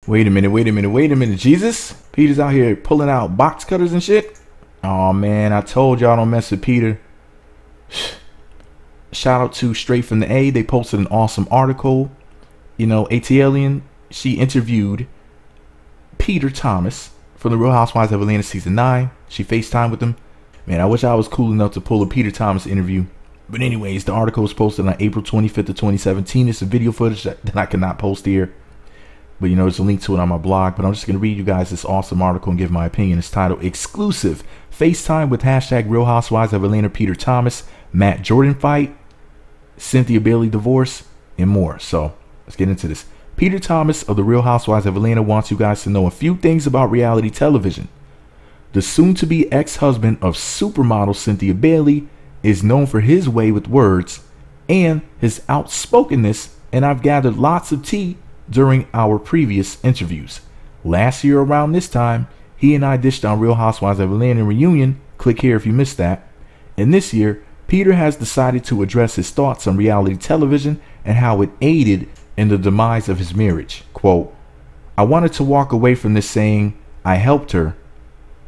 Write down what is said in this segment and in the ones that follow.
Wait a minute, Jesus. Peter's out here pulling out box cutters and shit. Oh man, I told y'all don't mess with Peter. Shout out to Straight from the A. They posted an awesome article. You know, ATLian, she interviewed Peter Thomas from the Real Housewives of Atlanta season 9. She FaceTimed with him. Man, I wish I was cool enough to pull a Peter Thomas interview. But anyways, the article was posted on April 25th of 2017. It's a video footage that I cannot post here. But, you know, there's a link to it on my blog. But I'm just going to read you guys this awesome article and give my opinion. It's titled Exclusive FaceTime with hashtag Real Housewives of Atlanta Peter Thomas, Matt Jordan fight, Cynthia Bailey divorce, and more. So let's get into this. Peter Thomas of the Real Housewives of Atlanta wants you guys to know a few things about reality television. The soon-to-be ex-husband of supermodel Cynthia Bailey is known for his way with words and his outspokenness, and I've gathered lots of tea during our previous interviews. Last year around this time, he and I dished on Real Housewives of Atlanta reunion. Click here if you missed that. And this year, Peter has decided to address his thoughts on reality television and how it aided in the demise of his marriage. Quote, I wanted to walk away from this saying, I helped her.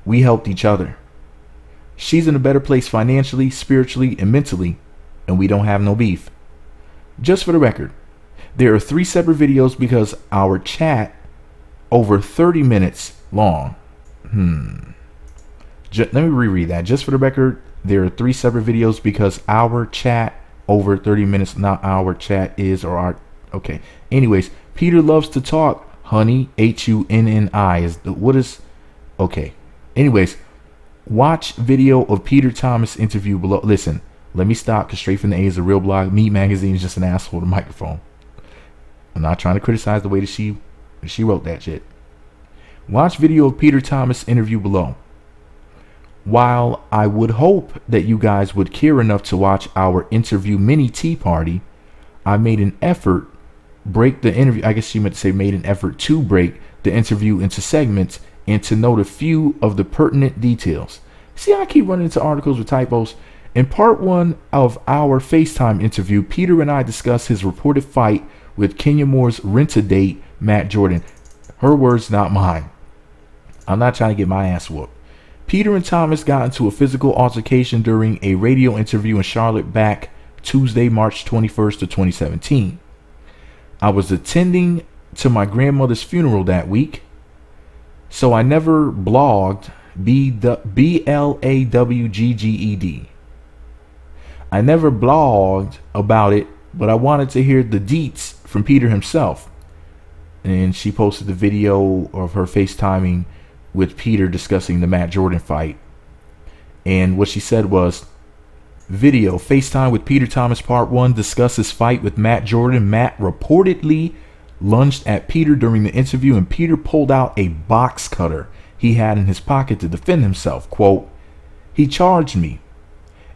We helped each other. She's in a better place financially, spiritually, and mentally, and we don't have no beef. Just for the record, there are 3 separate videos because our chat over 30 minutes long. Let me reread that. Just for the record, there are 3 separate videos because our chat over 30 minutes, not our chat is or our. Okay. Anyways, Peter loves to talk. Honey, HUNNI is what is. Okay. Anyways, watch video of Peter Thomas interview below. Listen, let me stop because Straight from the A is a real blog. Meat Magazine is just an asshole with a microphone. I'm not trying to criticize the way that she wrote that shit. Watch video of Peter Thomas interview below. While I would hope that you guys would care enough to watch our interview mini tea party, I made an effort break the interview. I guess she meant to say made an effort to break the interview into segments and to note a few of the pertinent details. See how I keep running into articles with typos? In part 1 of our FaceTime interview, Peter and I discussed his reported fight with Kenya Moore's rent-a-date, Matt Jordan. Her words, not mine. I'm not trying to get my ass whooped. Peter and Thomas got into a physical altercation during a radio interview in Charlotte back Tuesday, March 21st of 2017. I was attending to my grandmother's funeral that week, so I never blogged BLAWGGED. I never blogged about it, but I wanted to hear the deets from Peter himself. And she posted the video of her FaceTiming with Peter discussing the Matt Jordan fight. And what she said was, video FaceTime with Peter Thomas part 1 discusses fight with Matt Jordan. Matt reportedly lunged at Peter during the interview and Peter pulled out a box cutter he had in his pocket to defend himself. Quote, he charged me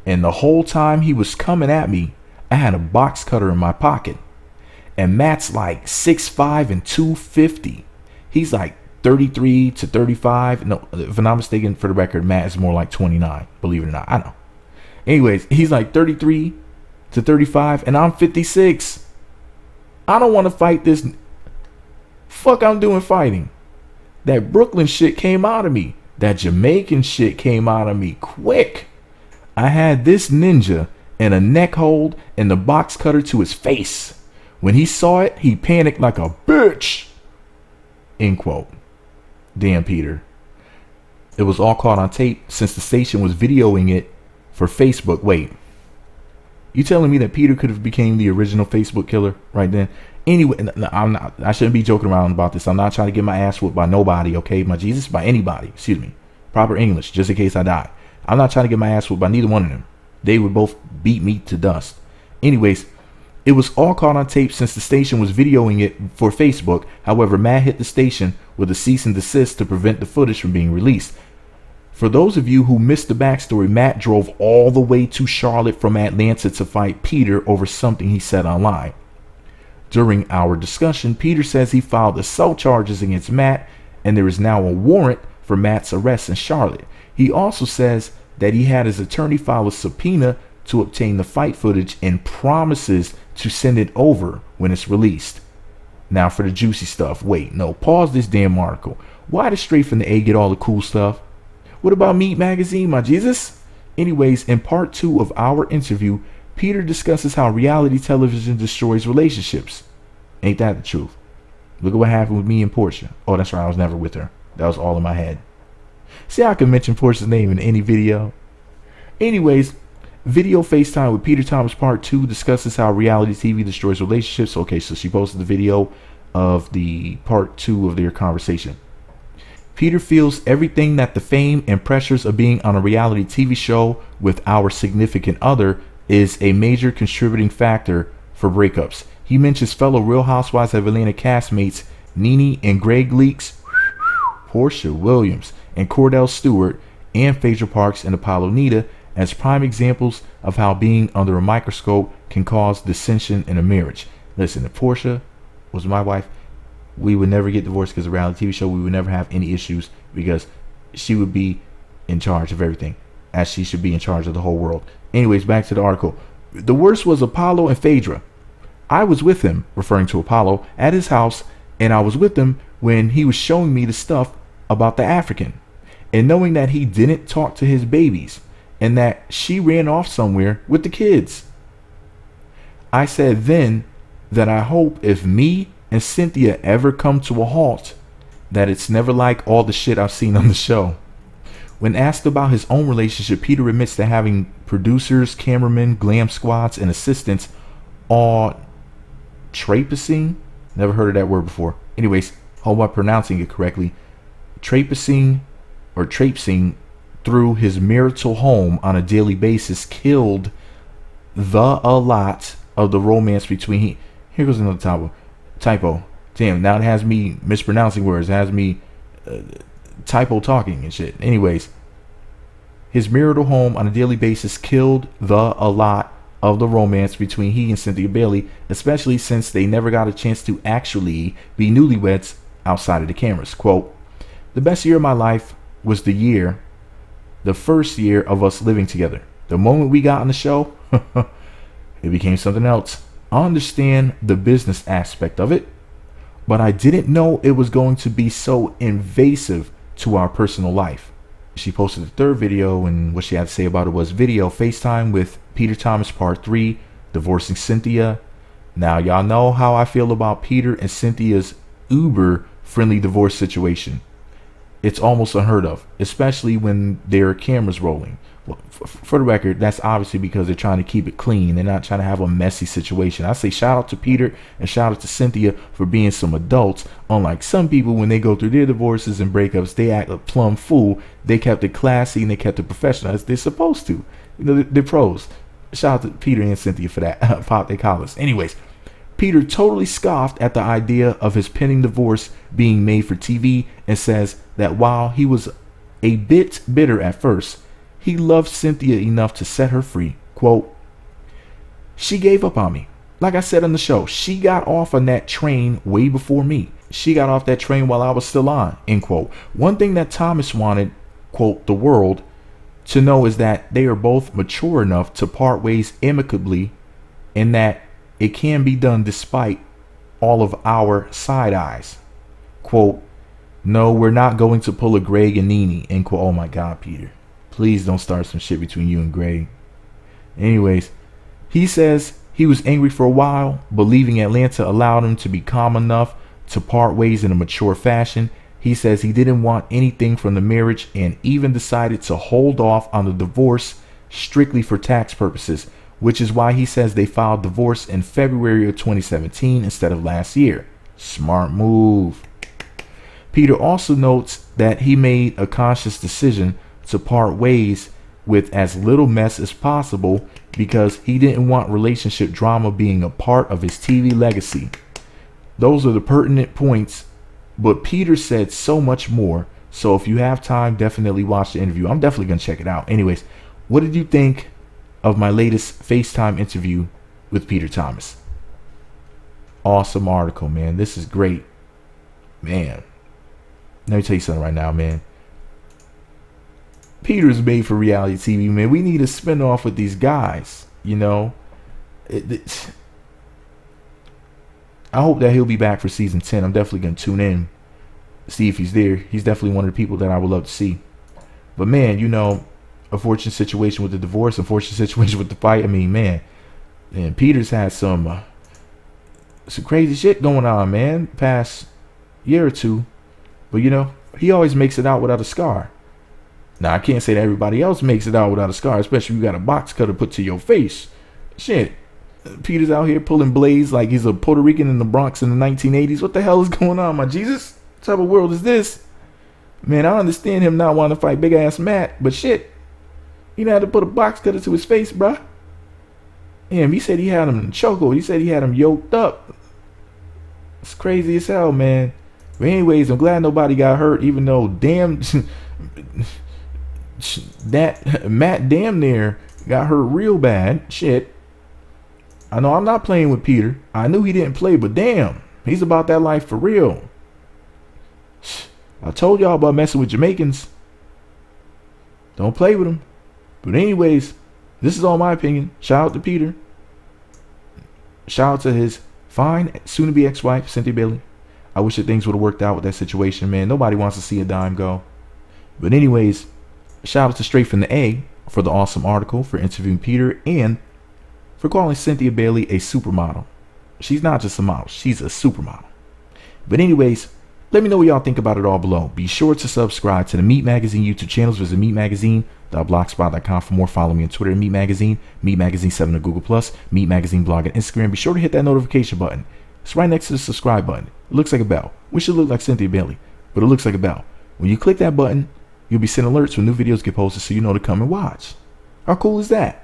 and the whole time he was coming at me, I had a box cutter in my pocket. And Matt's like 6'5" and 250. He's like 33 to 35. No, if I'm not mistaken, for the record, Matt is more like 29. Believe it or not, I know. Anyways, he's like 33 to 35, and I'm 56. I don't want to fight this. Fuck, I'm doing fighting. That Brooklyn shit came out of me. That Jamaican shit came out of me quick. I had this ninja and a neck hold and the box cutter to his face. When he saw it, he panicked like a bitch. End quote. Damn, Peter. It was all caught on tape since the station was videoing it for Facebook. Wait, you telling me that Peter could have became the original Facebook killer right then? Anyway, I shouldn't be joking around about this. I'm not trying to get my ass whooped by nobody, okay? My Jesus, by anybody. Excuse me. Proper English, just in case I die. I'm not trying to get my ass whooped by neither one of them. They would both beat me to dust. Anyways, it was all caught on tape since the station was videoing it for Facebook. However, Matt hit the station with a cease and desist to prevent the footage from being released. For those of you who missed the backstory, Matt drove all the way to Charlotte from Atlanta to fight Peter over something he said online. During our discussion, Peter says he filed assault charges against Matt and there is now a warrant for Matt's arrest in Charlotte. He also says that he had his attorney file a subpoena to obtain the fight footage and promises to send it over when it's released. Now for the juicy stuff. Wait, no, pause this damn article. Why does Straight from the A get all the cool stuff? What about Meat Magazine, my Jesus? Anyways, in part 2 of our interview, Peter discusses how reality television destroys relationships. Ain't that the truth? Look at what happened with me and Portia. Oh, that's right, I was never with her. That was all in my head. See how I can mention Portia's name in any video? Anyways, video FaceTime with Peter Thomas part 2 discusses how reality TV destroys relationships. Okay, so she posted the video of the part 2 of their conversation. Peter feels everything that the fame and pressures of being on a reality TV show with our significant other is a major contributing factor for breakups. He mentions fellow Real Housewives of Atlanta castmates Nene and Greg Leaks, Portia Williams and Cordell Stewart, and Phaedra Parks and Apollo Nita as prime examples of how being under a microscope can cause dissension in a marriage. Listen, if Portia was my wife, we would never get divorced because of a reality TV show. We would never have any issues because she would be in charge of everything, as she should be in charge of the whole world. Anyways, back to the article. The worst was Apollo and Phaedra. I was with him, referring to Apollo, at his house, and I was with him when he was showing me the stuff about the African. And knowing that he didn't talk to his babies and that she ran off somewhere with the kids. I said then that I hope if me and Cynthia ever come to a halt, that it's never like all the shit I've seen on the show. When asked about his own relationship, Peter admits to having producers, cameramen, glam squads, and assistants all traipsing. Never heard of that word before. Anyways, hope I'm pronouncing it correctly. Traipsing through his marital home on a daily basis killed a lot of the romance between. Here goes another typo. Damn, now it has me mispronouncing words. It has me typo talking and shit. Anyways, his marital home on a daily basis killed a lot of the romance between he and Cynthia Bailey, especially since they never got a chance to actually be newlyweds outside of the cameras. Quote, the best year of my life was the first year of us living together. The moment we got on the show, it became something else. I understand the business aspect of it, but I didn't know it was going to be so invasive to our personal life. She posted the third video, and what she had to say about it was video FaceTime with Peter Thomas part 3, divorcing Cynthia. Now y'all know how I feel about Peter and Cynthia's uber friendly divorce situation. It's almost unheard of, especially when there are cameras rolling. Well, for the record, that's obviously because they're trying to keep it clean. They're not trying to have a messy situation. I say shout out to Peter and shout out to Cynthia for being some adults. Unlike some people, when they go through their divorces and breakups, they act a plumb fool. They kept it classy and they kept it professional as they're supposed to. You know, they're pros. Shout out to Peter and Cynthia for that. Pop their collars. Anyways, Peter totally scoffed at the idea of his pending divorce being made for TV and says that while he was a bit bitter at first, he loved Cynthia enough to set her free. Quote, she gave up on me. Like I said on the show, she got off on that train way before me. She got off that train while I was still on, end quote. One thing that Thomas wanted, quote, the world to know is that they are both mature enough to part ways amicably and that it can be done despite all of our side eyes. Quote, no, we're not going to pull a Greg and Nene, end quote. Oh my God, Peter. Please don't start some shit between you and Greg. Anyways, he says he was angry for a while, but leaving Atlanta allowed him to be calm enough to part ways in a mature fashion. He says he didn't want anything from the marriage and even decided to hold off on the divorce strictly for tax purposes, which is why he says they filed divorce in February of 2017 instead of last year. Smart move. Peter also notes that he made a conscious decision to part ways with as little mess as possible because he didn't want relationship drama being a part of his TV legacy. Those are the pertinent points, but Peter said so much more. So if you have time, definitely watch the interview. I'm definitely going to check it out. Anyways, what did you think of my latest FaceTime interview with Peter Thomas? Awesome article, man. This is great. Man, let me tell you something right now, man. Peter's made for reality TV, man. We need a spinoff with these guys, you know. I hope that he'll be back for season 10. I'm definitely going to tune in, see if he's there. He's definitely one of the people that I would love to see. But man, you know, unfortunate situation with the divorce, unfortunate situation with the fight. I mean, man, Peter's had some crazy shit going on, man, past year or two. But you know, he always makes it out without a scar. Now, I can't say that everybody else makes it out without a scar, especially if you got a box cutter put to your face. Shit. Peter's out here pulling blades like he's a Puerto Rican in the Bronx in the 1980s. What the hell is going on, my Jesus? What type of world is this? Man, I understand him not wanting to fight big ass Matt, but shit, he had to put a box cutter to his face, bruh. Damn, he said he had him in chokehold. He said he had him yoked up. It's crazy as hell, man. But anyways, I'm glad nobody got hurt, even though damn that Matt damn near got hurt real bad. Shit. I know I'm not playing with Peter. I knew he didn't play, but damn, he's about that life for real. I told y'all about messing with Jamaicans. Don't play with them. But anyways, this is all my opinion. Shout out to Peter. Shout out to his fine, soon-to-be ex-wife, Cynthia Bailey. I wish that things would have worked out with that situation, man. Nobody wants to see a dime go. But anyways, shout out to Straight from the A for the awesome article, for interviewing Peter, and for calling Cynthia Bailey a supermodel. She's not just a model, she's a supermodel. But anyways, let me know what y'all think about it all below. Be sure to subscribe to the Meat Magazine YouTube channels. Visit meatmagazine.blogspot.com for more. Follow me on Twitter at Meat Magazine, Meat Magazine 7 on Google+, Meat Magazine blog and Instagram. Be sure to hit that notification button. It's right next to the subscribe button. It looks like a bell. Wish it looked like Cynthia Bailey, but it looks like a bell. When you click that button, you'll be sent alerts when new videos get posted so you know to come and watch. How cool is that?